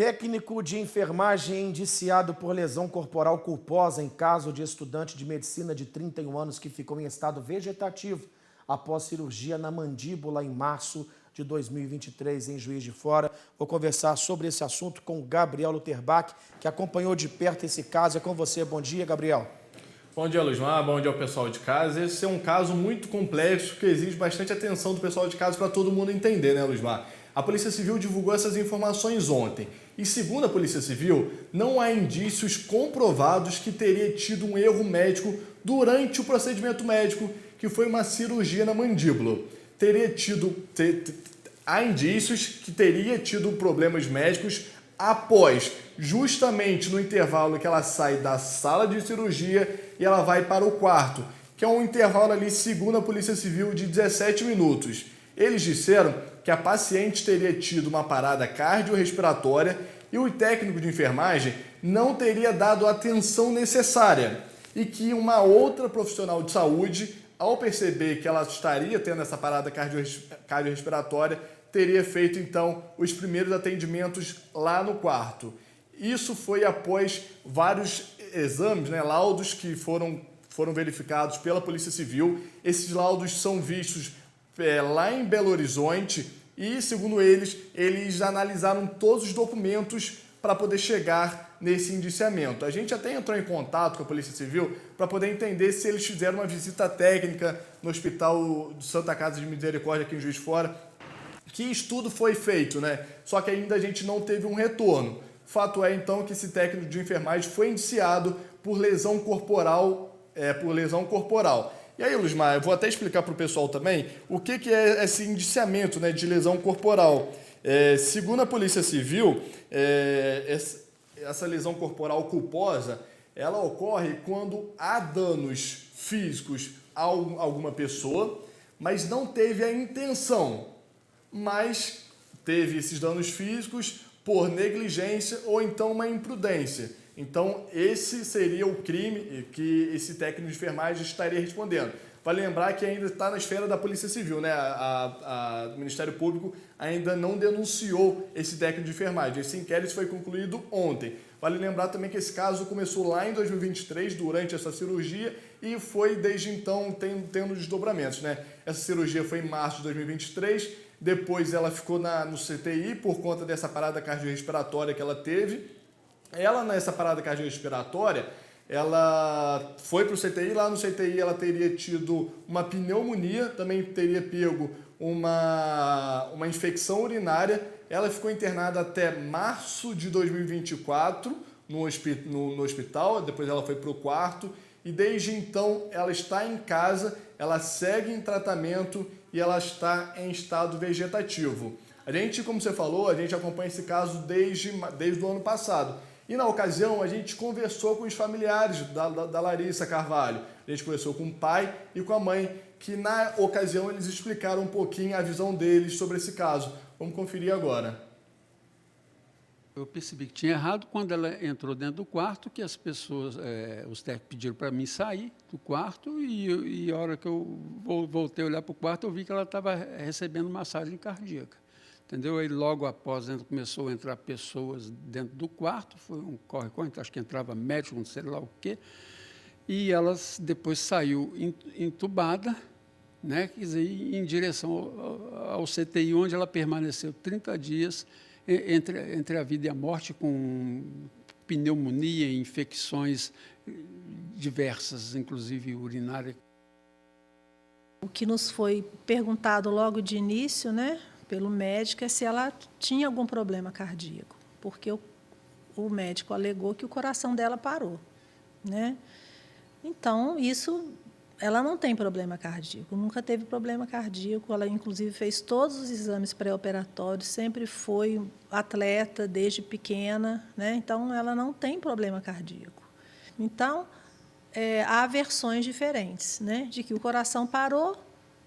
Técnico de enfermagem indiciado por lesão corporal culposa em caso de estudante de medicina de 31 anos que ficou em estado vegetativo após cirurgia na mandíbula em março de 2023 em Juiz de Fora. Vou conversar sobre esse assunto com Gabriel Luterbach, que acompanhou de perto esse caso. É com você. Bom dia, Gabriel. Bom dia, Luizmar. Bom dia ao pessoal de casa. Esse é um caso muito complexo que exige bastante atenção do pessoal de casa para todo mundo entender, né, Luizmar? A Polícia Civil divulgou essas informações ontem. E segundo a Polícia Civil, não há indícios comprovados que teria tido um erro médico durante o procedimento médico, que foi uma cirurgia na mandíbula. Há indícios que teria tido problemas médicos após, justamente no intervalo que ela sai da sala de cirurgia e ela vai para o quarto, que é um intervalo ali, segundo a Polícia Civil, de 17 minutos. Eles disseram que a paciente teria tido uma parada cardiorrespiratória e o técnico de enfermagem não teria dado a atenção necessária e que uma outra profissional de saúde, ao perceber que ela estaria tendo essa parada cardiorrespiratória, teria feito então os primeiros atendimentos lá no quarto. Isso foi após vários exames, laudos que foram verificados pela Polícia Civil. Esses laudos são vistos lá em Belo Horizonte e, segundo eles analisaram todos os documentos para poder chegar nesse indiciamento. A gente até entrou em contato com a Polícia Civil para poder entender se eles fizeram uma visita técnica no Hospital de Santa Casa de Misericórdia aqui em Juiz de Fora. Que estudo foi feito, Só que ainda a gente não teve um retorno. Fato é, então, que esse técnico de enfermagem foi indiciado por lesão corporal. E aí, Luizmar, eu vou até explicar para o pessoal também o que é esse indiciamento de lesão corporal. Segundo a Polícia Civil, essa lesão corporal culposa, ela ocorre quando há danos físicos a alguma pessoa, mas não teve a intenção, mas teve esses danos físicos por negligência ou então uma imprudência. Então, esse seria o crime que esse técnico de enfermagem estaria respondendo. Vale lembrar que ainda está na esfera da Polícia Civil, O Ministério Público ainda não denunciou esse técnico de enfermagem. Esse inquérito foi concluído ontem. Vale lembrar também que esse caso começou lá em 2023, durante essa cirurgia, e foi desde então tendo desdobramentos, Essa cirurgia foi em março de 2023, depois ela ficou no CTI por conta dessa parada cardiorrespiratória que ela teve. Ela, nessa parada cardiorrespiratória, ela foi para o CTI, lá no CTI ela teria tido uma pneumonia, também teria pego uma infecção urinária. Ela ficou internada até março de 2024 no hospital, depois ela foi para o quarto e desde então ela está em casa, ela segue em tratamento e ela está em estado vegetativo. A gente, como você falou, a gente acompanha esse caso desde o ano passado. E na ocasião a gente conversou com os familiares da Larissa Carvalho. A gente conversou com o pai e com a mãe, que na ocasião eles explicaram um pouquinho a visão deles sobre esse caso. Vamos conferir agora. Eu percebi que tinha errado quando ela entrou dentro do quarto, que as pessoas, os técnicos pediram para mim sair do quarto e a hora que eu voltei a olhar para o quarto, eu vi que ela estava recebendo massagem cardíaca. Entendeu? Aí logo após começou a entrar pessoas dentro do quarto, foi um corre-corre, acho que entrava médico, não sei lá o quê, e ela depois saiu entubada, quer dizer, em direção ao CTI, onde ela permaneceu 30 dias entre a vida e a morte, com pneumonia, infecções diversas, inclusive urinária. O que nos foi perguntado logo de início, pelo médico, é se ela tinha algum problema cardíaco, porque o médico alegou que o coração dela parou, Então, ela não tem problema cardíaco, nunca teve problema cardíaco, ela inclusive fez todos os exames pré-operatórios, sempre foi atleta desde pequena, Então ela não tem problema cardíaco. Então, há versões diferentes, de que o coração parou.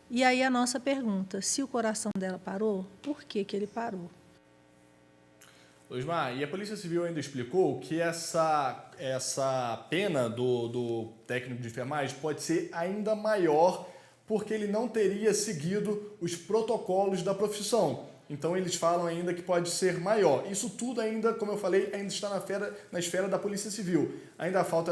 E aí a nossa pergunta, se o coração dela parou, por que ele parou? Luizmar, e a Polícia Civil ainda explicou que essa pena do técnico de enfermagem pode ser ainda maior porque ele não teria seguido os protocolos da profissão. Então eles falam ainda que pode ser maior. Isso tudo ainda, como eu falei, ainda está na esfera da Polícia Civil. Ainda falta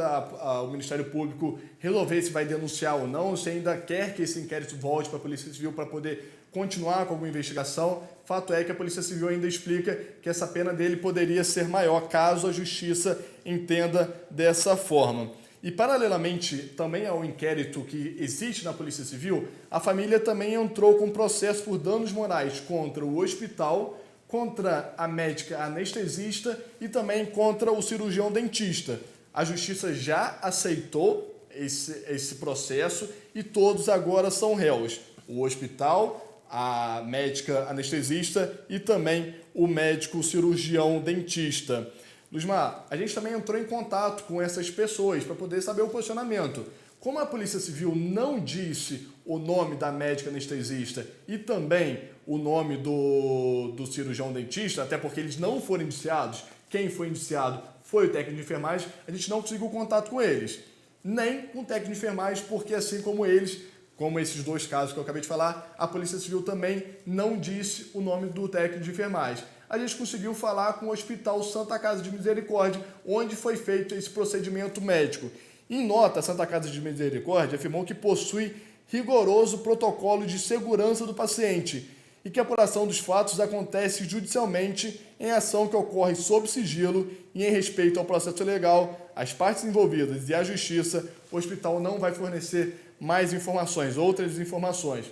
o Ministério Público resolver se vai denunciar ou não, se ainda quer que esse inquérito volte para a Polícia Civil para poder continuar com alguma investigação. Fato é que a Polícia Civil ainda explica que essa pena dele poderia ser maior caso a Justiça entenda dessa forma. E, paralelamente, também ao inquérito que existe na Polícia Civil, a família também entrou com processo por danos morais contra o hospital, contra a médica anestesista e também contra o cirurgião dentista. A Justiça já aceitou esse processo e todos agora são réus. O hospital, a médica anestesista e também o médico cirurgião dentista. Luzmar, a gente também entrou em contato com essas pessoas para poder saber o posicionamento. Como a Polícia Civil não disse o nome da médica anestesista e também o nome do cirurgião dentista, até porque eles não foram indiciados, quem foi indiciado foi o técnico de enfermagem, a gente não conseguiu contato com eles. Nem com o técnico de enfermagem, porque assim como eles, como esses dois casos que eu acabei de falar, a Polícia Civil também não disse o nome do técnico de enfermagem. A gente conseguiu falar com o Hospital Santa Casa de Misericórdia, onde foi feito esse procedimento médico. Em nota, a Santa Casa de Misericórdia afirmou que possui rigoroso protocolo de segurança do paciente e que a apuração dos fatos acontece judicialmente em ação que ocorre sob sigilo e em respeito ao processo legal, às partes envolvidas e à Justiça, o hospital não vai fornecer mais informações, outras informações.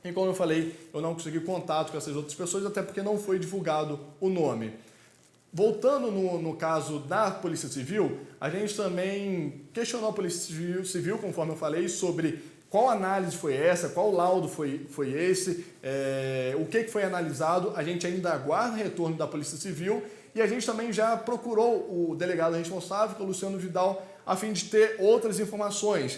E como eu falei, eu não consegui contato com essas outras pessoas, até porque não foi divulgado o nome. Voltando no caso da Polícia Civil, a gente também questionou a Polícia Civil, conforme eu falei, sobre qual análise foi essa, qual laudo foi esse, o que foi analisado. A gente ainda aguarda retorno da Polícia Civil e a gente também já procurou o delegado responsável, que é o Luciano Vidal, a fim de ter outras informações.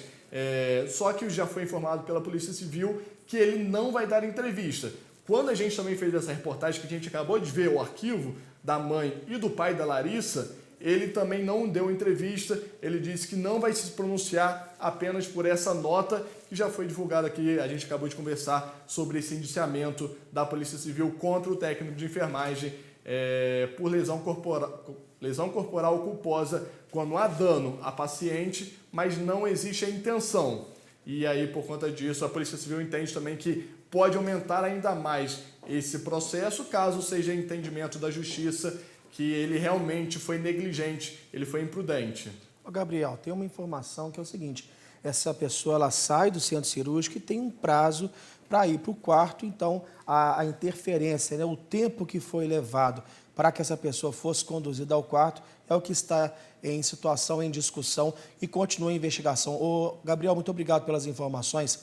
Só que já foi informado pela Polícia Civil que ele não vai dar entrevista. Quando a gente também fez essa reportagem, que a gente acabou de ver o arquivo da mãe e do pai da Larissa, ele também não deu entrevista, ele disse que não vai se pronunciar apenas por essa nota que já foi divulgada aqui, a gente acabou de conversar sobre esse indiciamento da Polícia Civil contra o técnico de enfermagem por lesão corporal culposa, quando há dano à paciente, mas não existe a intenção. E aí, por conta disso, a Polícia Civil entende também que pode aumentar ainda mais esse processo, caso seja entendimento da Justiça que ele realmente foi negligente, ele foi imprudente. Ô Gabriel, tem uma informação que é o seguinte, essa pessoa ela sai do centro cirúrgico e tem um prazo para ir para o quarto, então a interferência, né, o tempo que foi levado para que essa pessoa fosse conduzida ao quarto é o que está em situação, em discussão e continua a investigação. Ô Gabriel, muito obrigado pelas informações.